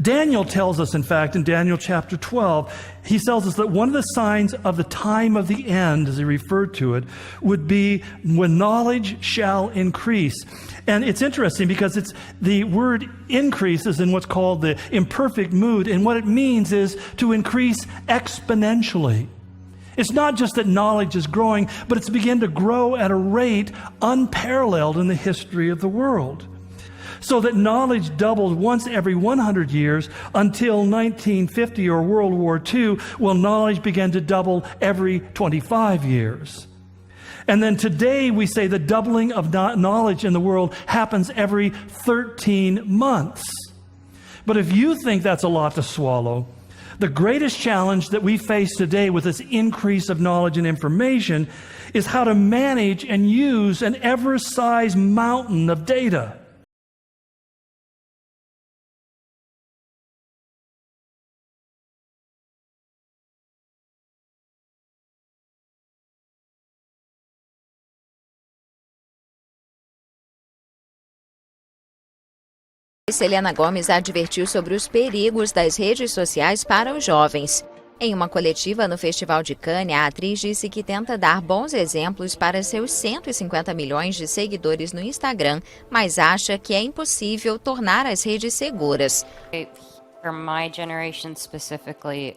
Daniel tells us, in fact, in Daniel chapter 12, he tells us that one of the signs of the time of the end, as he referred to it, would be when knowledge shall increase. And it's interesting because the word increase is in what's called the imperfect mood, and what it means is to increase exponentially. It's not just that knowledge is growing, but it's begun to grow at a rate unparalleled in the history of the world. So that knowledge doubled once every 100 years until 1950 or World War II, well, knowledge began to double every 25 years. And then today we say the doubling of knowledge in the world happens every 13 months. But if you think that's a lot to swallow, the greatest challenge that we face today with this increase of knowledge and information is how to manage and use an ever-sized mountain of data. Selena Gomez advertiu sobre os perigos das redes sociais para os jovens. Em uma coletiva no Festival de Cannes, a atriz disse que tenta dar bons exemplos para seus 150 milhões de seguidores no Instagram, mas acha que é impossível tornar as redes seguras. For my generation specifically,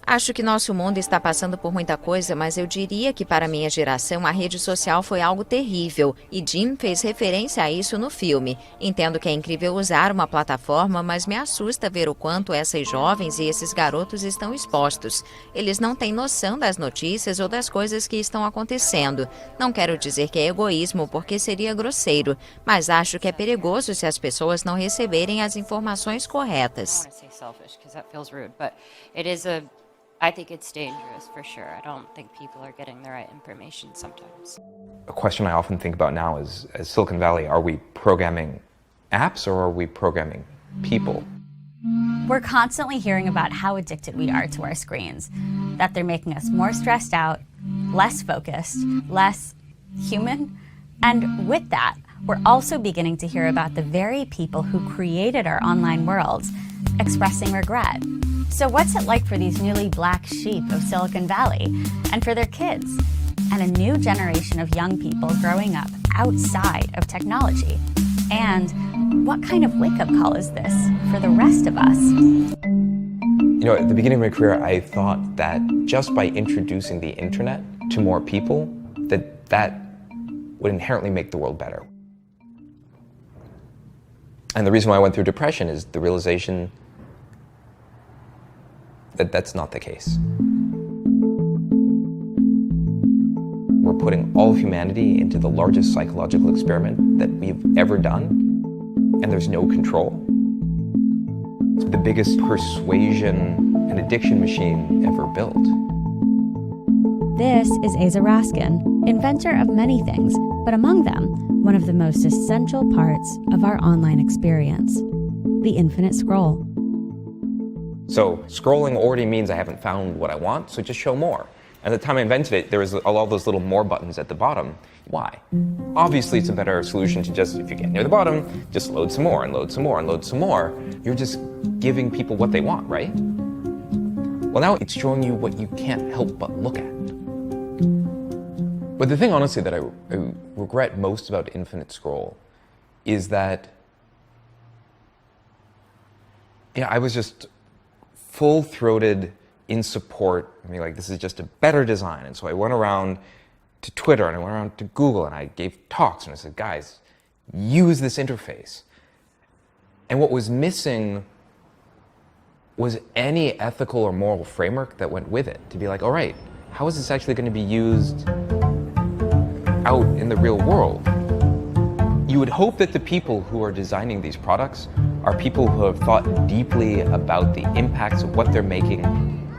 Acho que nosso mundo está passando por muita coisa, mas eu diria que para minha geração a rede social foi algo terrível, e Jim fez referência a isso no filme. Entendo que é incrível usar uma plataforma, mas me assusta ver o quanto essas jovens e esses garotos estão expostos. Eles não têm noção das notícias ou das coisas que estão acontecendo. Não quero dizer que é egoísmo, porque seria grosseiro, mas acho que é perigoso se as pessoas não receberem as informações corretas. I think it's dangerous for sure. I don't think people are getting the right information sometimes. A question I often think about now is, as Silicon Valley, are we programming apps or are we programming people? We're constantly hearing about how addicted we are to our screens, that they're making us more stressed out, less focused, less human. And with that, we're also beginning to hear about the very people who created our online worlds expressing regret. So what's it like for these newly black sheep of Silicon Valley and for their kids and a new generation of young people growing up outside of technology? And what kind of wake-up call is this for the rest of us? You know, at the beginning of my career, I thought that just by introducing the internet to more people, that would inherently make the world better. And the reason why I went through depression is the realization that that's not the case. We're putting all of humanity into the largest psychological experiment that we've ever done, and there's no control. It's the biggest persuasion and addiction machine ever built. This is Asa Raskin, inventor of many things, but among them, one of the most essential parts of our online experience, the infinite scroll. So scrolling already means I haven't found what I want, so just show more. At the time I invented it, there was all those little more buttons at the bottom. Why? Obviously it's a better solution to just, if you get near the bottom, just load some more and load some more and load some more. You're just giving people what they want, right? Well, now it's showing you what you can't help but look at. But the thing, honestly, that I regret most about Infinite Scroll is that, I was just full-throated in support. I mean, like, this is just a better design. And so I went around to Twitter and I went around to Google and I gave talks and I said, guys, use this interface. And what was missing was any ethical or moral framework that went with it, to be like, all right, how is this actually going to be used out in the real world? You would hope that the people who are designing these products are people who have thought deeply about the impacts of what they're making.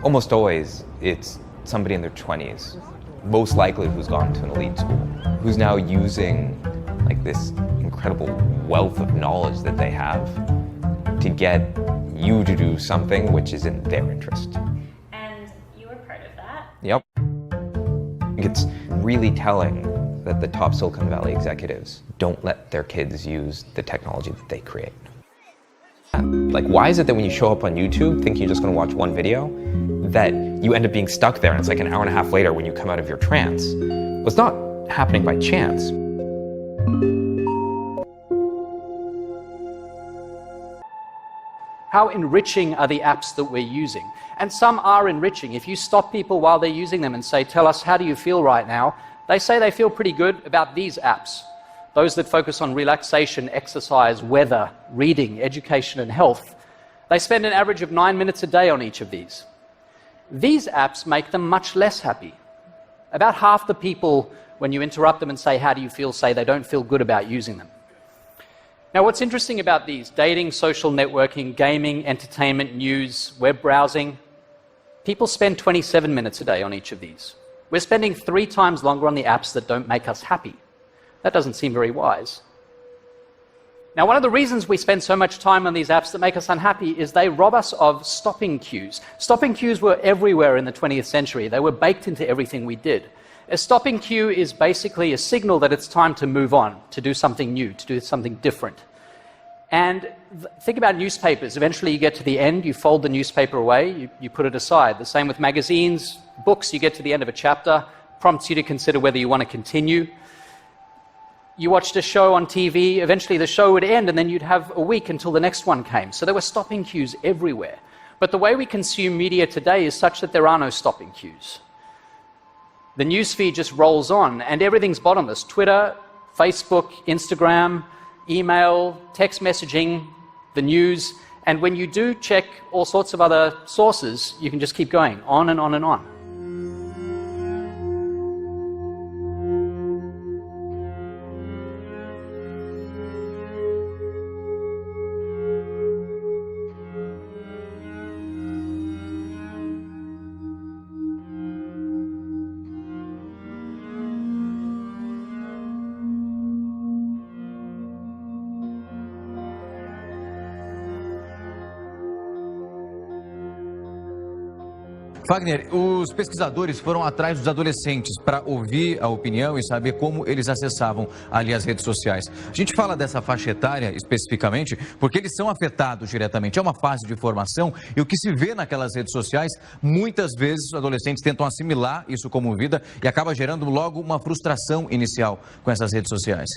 Almost always, it's somebody in their 20s, most likely who's gone to an elite school, who's now using like this incredible wealth of knowledge that they have to get you to do something which is in their interest. And you were part of that? Yep. It's really telling that the top Silicon Valley executives don't let their kids use the technology that they create. that? Like, why is it that when you show up on YouTube thinking you're just going to watch one video, that you end up being stuck there and it's like an hour and a half later when you come out of your trance? Well, it's not happening by chance. How enriching are the apps that we're using? And some are enriching. If you stop people while they're using them and say, tell us, how do you feel right now? They say they feel pretty good about these apps. Those that focus on relaxation, exercise, weather, reading, education, and health. They spend an average of 9 minutes a day on each of these. These apps make them much less happy. About half the people, when you interrupt them and say, how do you feel, say they don't feel good about using them. Now, what's interesting about these, dating, social networking, gaming, entertainment, news, web browsing, people spend 27 minutes a day on each of these. We're spending 3 times longer on the apps that don't make us happy. That doesn't seem very wise. Now, one of the reasons we spend so much time on these apps that make us unhappy is they rob us of stopping cues. Stopping cues were everywhere in the 20th century. They were baked into everything we did. A stopping cue is basically a signal that it's time to move on, to do something new, to do something different. And think about newspapers. Eventually you get to the end, you fold the newspaper away, you put it aside. The same with magazines, books, you get to the end of a chapter, prompts you to consider whether you want to continue. You watched a show on TV, eventually the show would end and then you'd have a week until the next one came. So there were stopping cues everywhere. But the way we consume media today is such that there are no stopping cues. The newsfeed just rolls on and everything's bottomless. Twitter, Facebook, Instagram, email, text messaging, the news, and when you do check all sorts of other sources, you can just keep going on and on and on. Wagner, os pesquisadores foram atrás dos adolescentes para ouvir a opinião e saber como eles acessavam ali as redes sociais. A gente fala dessa faixa etária especificamente porque eles são afetados diretamente. É uma fase de formação e o que se vê naquelas redes sociais, muitas vezes os adolescentes tentam assimilar isso como vida e acaba gerando logo uma frustração inicial com essas redes sociais.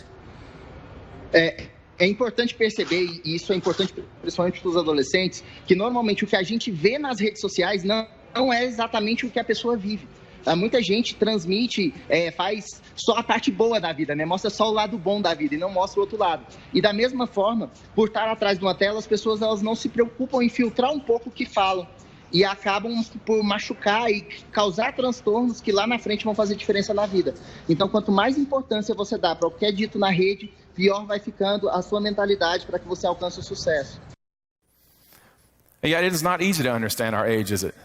É importante perceber, e isso é importante principalmente para os adolescentes, que normalmente o que a gente vê nas redes sociais não é exatamente o que a pessoa vive. Muita gente transmite, faz só a parte boa da vida, né? Mostra só o lado bom da vida e não mostra o outro lado. E da mesma forma, por estar atrás de uma tela, as pessoas elas não se preocupam em filtrar um pouco o que falam e acabam por machucar e causar transtornos que lá na frente vão fazer diferença na vida. Então, quanto mais importância você dá para o que é dito na rede, pior vai ficando a sua mentalidade para que você alcance o sucesso. And yet it is not easy to understand our age, is it?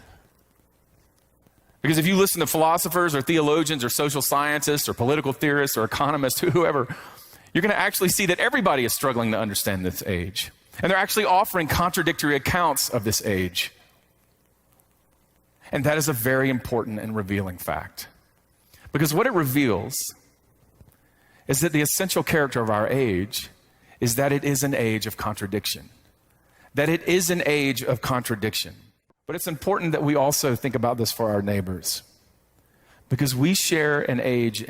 Because if you listen to philosophers or theologians or social scientists or political theorists or economists, whoever, you're going to actually see that everybody is struggling to understand this age. And they're actually offering contradictory accounts of this age. And that is a very important and revealing fact. Because what it reveals is that the essential character of our age is that it is an age of contradiction. That it is an age of contradiction. But it's important that we also think about this for our neighbors, because we share an age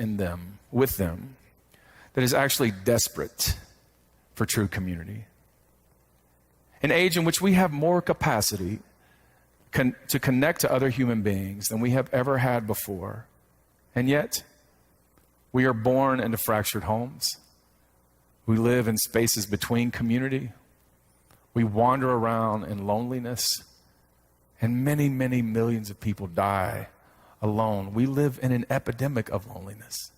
with them, that is actually desperate for true community. An age in which we have more capacity to connect to other human beings than we have ever had before. And yet, we are born into fractured homes. We live in spaces between community. We wander around in loneliness. And many, many millions of people die alone. We live in an epidemic of loneliness.